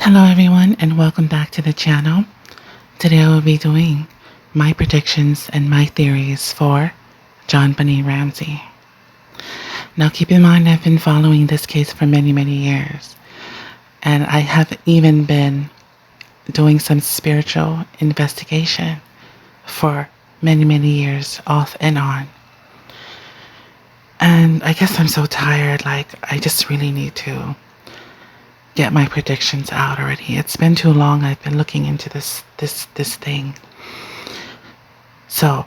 Hello everyone and welcome back to the channel. Today I will be doing my predictions and my theories for JonBenet Ramsey. Now keep in mind I've been following this case for many years, and I have even been doing some spiritual investigation for many years off and on. And I guess I'm so tired, I just really need to get my predictions out already. It's been too long. I've been looking into this thing. So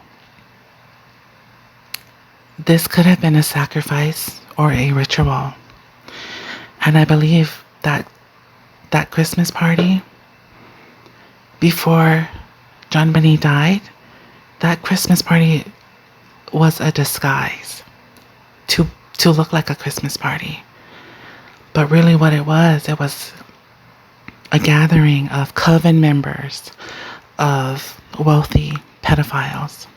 this could have been a sacrifice or a ritual. And I believe that that Christmas party before JonBenet died, that Christmas party was a disguise to look like a Christmas party. But really what it was a gathering of coven members of wealthy pedophiles.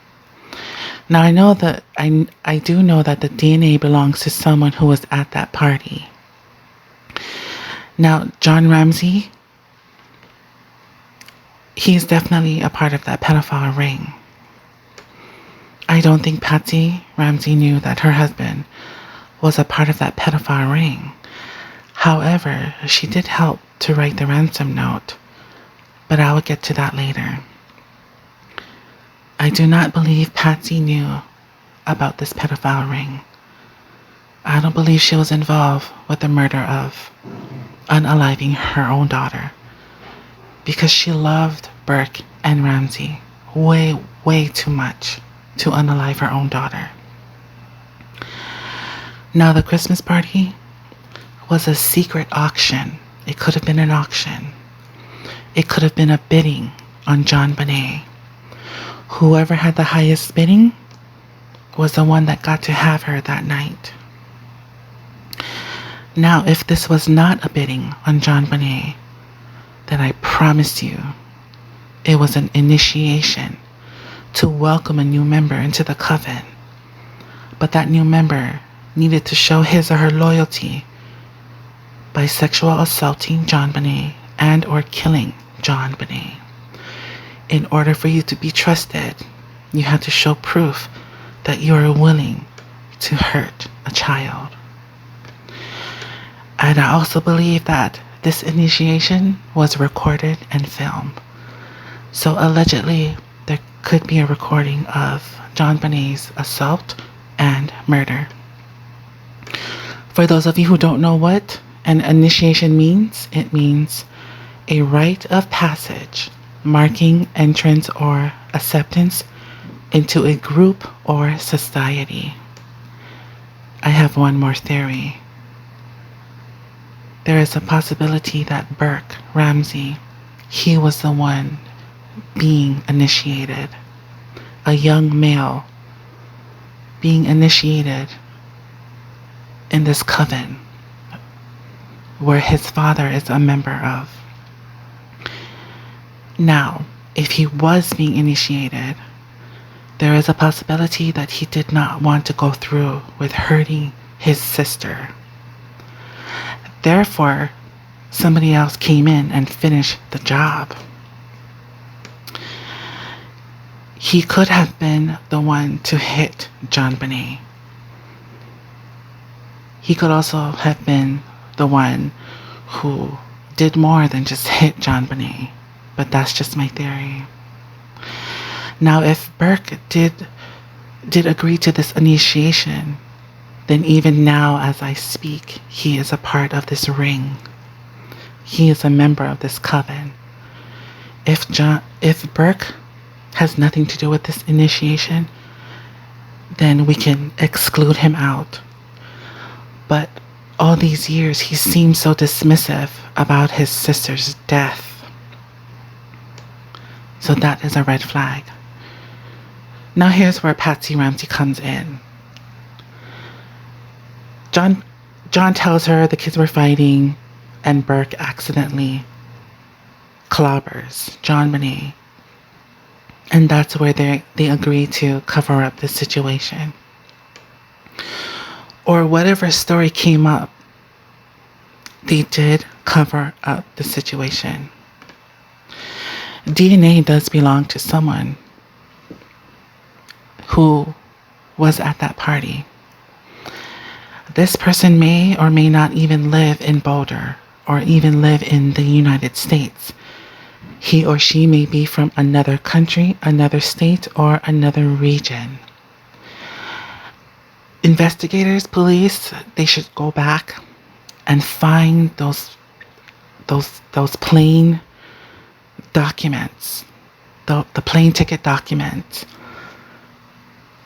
Now I know that I do know that the DNA belongs to someone who was at that party. Now John Ramsey, he's definitely a part of that pedophile ring. I don't think Patsy Ramsey knew that her husband was a part of that pedophile ring. However, she did help to write the ransom note, but I will get to that later. I do not believe Patsy knew about this pedophile ring. I don't believe she was involved with the murder of unaliving her own daughter, because she loved Burke and Ramsey way too much to unalive her own daughter. Now the Christmas party was a secret auction. It could have been an auction. It could have been a bidding on JonBenet. Whoever had the highest bidding was the one that got to have her that night. Now, if this was not a bidding on JonBenet, then I promise you it was an initiation to welcome a new member into the coven. But that new member needed to show his or her loyalty by sexual assaulting JonBenet and or killing JonBenet. In order for you to be trusted, you have to show proof that you are willing to hurt a child. And I also believe that this initiation was recorded and filmed. So allegedly, there could be a recording of JonBenet's assault and murder. For those of you who don't know what an initiation means, it means a rite of passage marking entrance or acceptance into a group or society. I have one more theory. There is a possibility that Burke Ramsey, he was the one being initiated. A young male being initiated in this coven where his father is a member of. Now, if he was being initiated, there is a possibility that he did not want to go through with hurting his sister. Therefore, somebody else came in and finished the job. He could have been the one to hit JonBenet. He could also have been the one who did more than just hit JonBenet, but that's just my theory. Now, if Burke did agree to this initiation, then even now as I speak, he is a part of this ring. He is a member of this coven. If Burke has nothing to do with this initiation, then we can exclude him out. But all these years, he seemed so dismissive about his sister's death. So that is a red flag. Now here's where Patsy Ramsey comes in. John tells her the kids were fighting, and Burke accidentally clobbers JonBenet. And that's where they agree to cover up the situation. Or whatever story came up they did cover up the situation. DNA does belong to someone who was at that party. This person may or may not even live in Boulder or even live in the United States. He or she may be from another country, another state, or another region. Investigators, police, they should go back and find those plane documents, the plane ticket documents,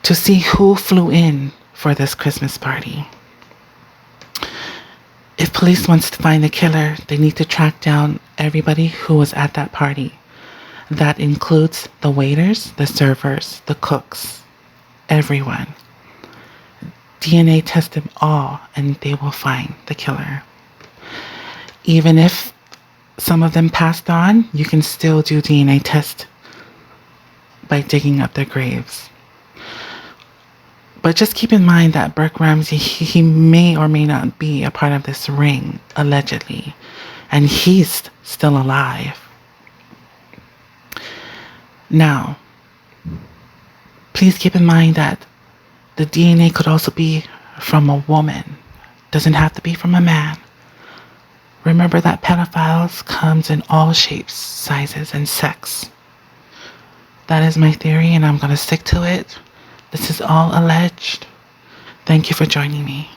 to see who flew in for this Christmas party. If police wants to find the killer, they need to track down everybody who was at that party. That includes the waiters, the servers, the cooks, everyone. DNA test them all and they will find the killer. Even if some of them passed on, you can still do DNA test by digging up their graves. But just keep in mind that Burke Ramsey, he may or may not be a part of this ring, allegedly. And he's still alive. Now, please keep in mind that the DNA could also be from a woman. Doesn't have to be from a man. Remember that pedophiles comes in all shapes, sizes, and sex. That is my theory, and I'm going to stick to it. This is all alleged. Thank you for joining me.